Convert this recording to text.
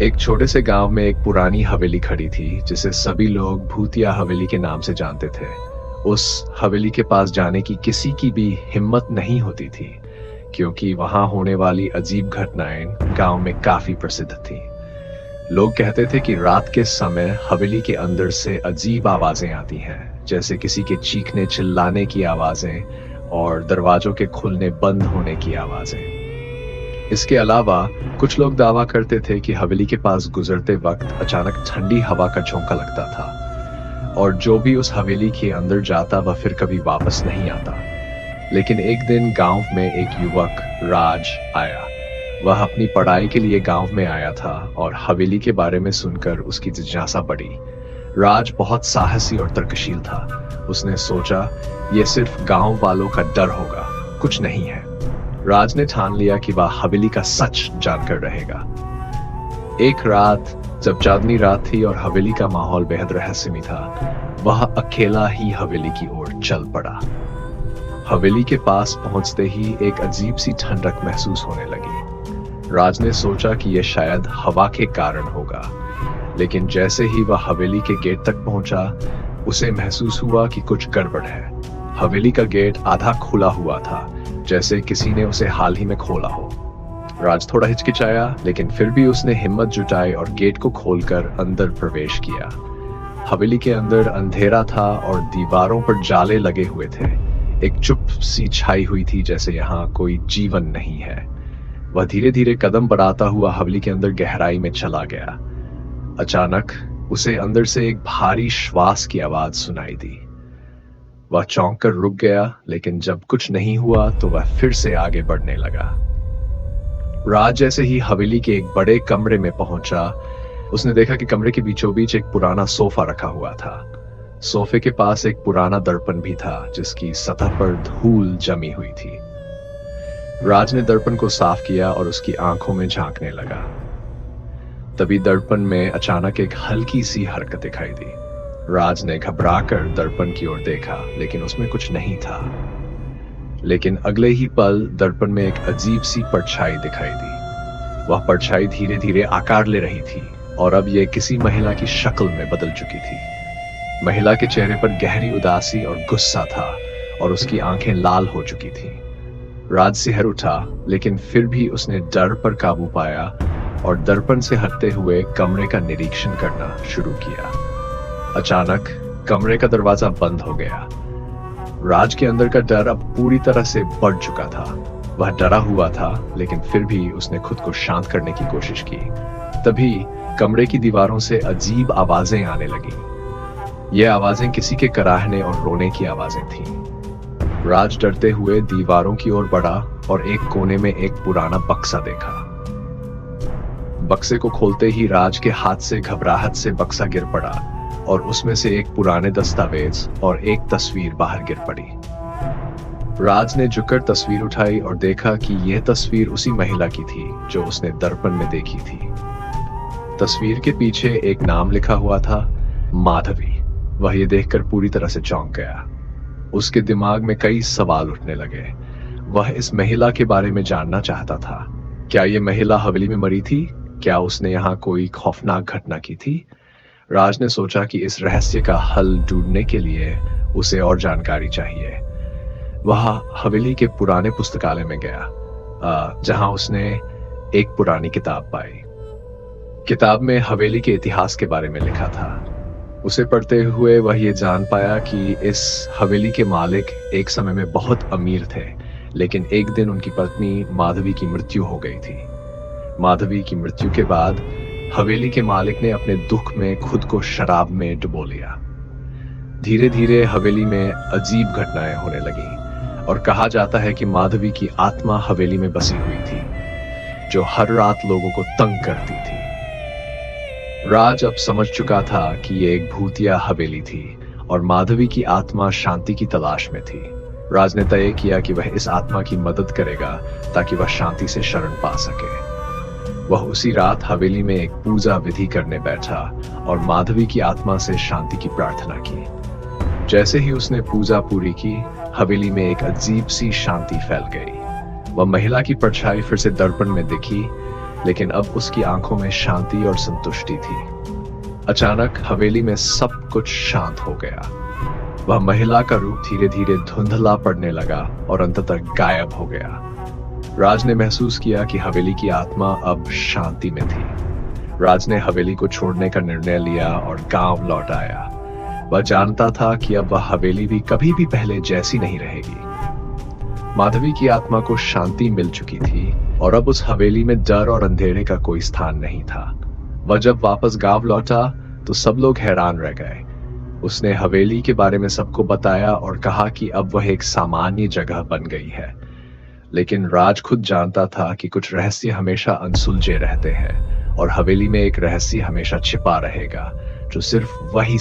एक छोटे से गांव में एक पुरानी हवेली खड़ी थी जिसे सभी लोग भूतिया हवेली के नाम से जानते थे। उस हवेली के पास जाने की किसी की भी हिम्मत नहीं होती थी, क्योंकि वहां होने वाली अजीब घटनाएं गांव में काफी प्रसिद्ध थी। लोग कहते थे कि रात के समय हवेली के अंदर से अजीब आवाजें आती हैं, जैसे किसी के चीखने चिल्लाने की आवाजें और दरवाजों के खुलने बंद होने की आवाजें। इसके अलावा कुछ लोग दावा करते थे कि हवेली के पास गुजरते वक्त अचानक ठंडी हवा का झोंका लगता था और जो भी उस हवेली के अंदर जाता वह फिर कभी वापस नहीं आता। लेकिन एक दिन गांव में एक युवक राज आया। वह अपनी पढ़ाई के लिए गांव में आया था और हवेली के बारे में सुनकर उसकी जिज्ञासा बढ़ी। राज बहुत साहसी और तर्कशील था। उसने सोचा, यह सिर्फ गांव वालों का डर होगा, कुछ नहीं है। राज ने ठान लिया कि वह हवेली का सच जानकर रहेगा। एक रात जब चांदनी रात थी और हवेली का माहौल बेहद रहस्यमय था, वह अकेला ही हवेली की ओर चल पड़ा। हवेली के पास पहुंचते ही एक अजीब सी ठंडक महसूस होने लगी। राज ने सोचा कि यह शायद हवा के कारण होगा, लेकिन जैसे ही वह हवेली के गेट तक पहुंचा, उसे महसूस हुआ कि कुछ गड़बड़ है। हवेली का गेट आधा खुला हुआ था, जैसे किसी ने उसे हाल ही में खोला हो। राज थोड़ा हिचकिचाया, लेकिन फिर भी उसने हिम्मत जुटाई और गेट को खोलकर अंदर प्रवेश किया। हवेली के अंदर अंधेरा था और दीवारों पर जाले लगे हुए थे। एक चुप सी छाई हुई थी, जैसे यहाँ कोई जीवन नहीं है। वह धीरे धीरे कदम बढ़ाता हुआ हवेली के अंदर गहराई में चला गया। अचानक उसे अंदर से एक भारी श्वास की आवाज सुनाई दी। वह चौंक कर रुक गया, लेकिन जब कुछ नहीं हुआ तो वह फिर से आगे बढ़ने लगा। राज जैसे ही हवेली के एक बड़े कमरे में पहुंचा, उसने देखा कि कमरे के बीचों बीच एक पुराना सोफा रखा हुआ था। सोफे के पास एक पुराना दर्पण भी था, जिसकी सतह पर धूल जमी हुई थी। राज ने दर्पण को साफ किया और उसकी आंखों में झांकने लगा। तभी दर्पण में अचानक एक हल्की सी हरकत दिखाई दी। राज ने घबराकर दर्पण की ओर देखा, लेकिन उसमें कुछ नहीं था। लेकिन अगले ही पल दर्पण में एक अजीब सी परछाई दिखाई दी। वह परछाई धीरे धीरे आकार ले रही थी और अब यह किसी महिला की शक्ल में बदल चुकी थी। महिला के चेहरे पर गहरी उदासी और गुस्सा था और उसकी आंखें लाल हो चुकी थी। राज सिहर उठा, लेकिन फिर भी उसने डर पर काबू पाया और दर्पण से हटते हुए कमरे का निरीक्षण करना शुरू किया। अचानक कमरे का दरवाजा बंद हो गया। राज के अंदर का डर अब पूरी तरह से बढ़ चुका था। वह डरा हुआ था, लेकिन फिर भी उसने खुद को शांत करने की कोशिश की। तभी कमरे की दीवारों से अजीब आवाजें आने लगीं। ये आवाजें किसी के कराहने और रोने की आवाजें थीं। राज डरते हुए दीवारों की ओर बढ़ा और एक कोने में एक पुराना बक्सा देखा। बक्से को खोलते ही राज के हाथ से घबराहट से बक्सा गिर पड़ा और उसमें से एक पुराने दस्तावेज और एक तस्वीर बाहर गिर पड़ी। राज ने झुककर तस्वीर उठाई और देखा कि यह तस्वीर उसी महिला की थी जो उसने दर्पण में देखी थी। तस्वीर के पीछे एक नाम लिखा हुआ था, माधवी। वह ये देखकर पूरी तरह से चौंक गया। उसके दिमाग में कई सवाल उठने लगे। वह इस महिला के बारे में जानना चाहता था। क्या यह महिला हवेली में मरी थी? क्या उसने यहाँ कोई खौफनाक घटना की थी? राज ने सोचा कि इस रहस्य का हल ढूंढने के लिए उसे और जानकारी चाहिए। वह हवेली के पुराने पुस्तकालय में गया, जहां उसने एक पुरानी किताब पाई। किताब में हवेली के इतिहास के बारे में लिखा था। उसे पढ़ते हुए वह ये जान पाया कि इस हवेली के मालिक एक समय में बहुत अमीर थे, लेकिन एक दिन उनकी पत्नी माधवी की मृत्यु हो गई थी। माधवी की मृत्यु के बाद हवेली के मालिक ने अपने दुख में खुद को शराब में डुबो लिया। धीरे धीरे हवेली में अजीब घटनाएं होने लगीं और कहा जाता है कि माधवी की आत्मा हवेली में बसी हुई थी, जो हर रात लोगों को तंग करती थी। राज अब समझ चुका था कि यह एक भूतिया हवेली थी और माधवी की आत्मा शांति की तलाश में थी। राज ने तय किया कि वह इस आत्मा की मदद करेगा ताकि वह शांति से शरण पा सके। वह उसी रात हवेली में एक पूजा विधि करने बैठा और माधवी की आत्मा से शांति की प्रार्थना की। जैसे ही उसने पूजा पूरी की, हवेली में एक अजीब सी शांति फैल गई। वह महिला की परछाई फिर से दर्पण में दिखी, लेकिन अब उसकी आंखों में शांति और संतुष्टि थी। अचानक हवेली में सब कुछ शांत हो गया। वह महिला का रूप धीरे धीरे धुंधला पड़ने लगा और अंततः गायब हो गया। राज ने महसूस किया कि हवेली की आत्मा अब शांति में थी। राज ने हवेली को छोड़ने का निर्णय लिया और गांव लौट आया। वह जानता था कि अब वह हवेली भी कभी भी पहले जैसी नहीं रहेगी। माधवी की आत्मा को शांति मिल चुकी थी और अब उस हवेली में डर और अंधेरे का कोई स्थान नहीं था। वह जब वापस गांव लौटा तो सब लोग हैरान रह गए। उसने हवेली के बारे में सबको बताया और कहा कि अब वह एक सामान्य जगह बन गई है। लेकिन राज खुद जानता था कि कुछ रहस्य हमेशा अनसुलझे रहते हैं और हवेली में एक रहस्य हमेशा छिपा रहेगा जो सिर्फ वही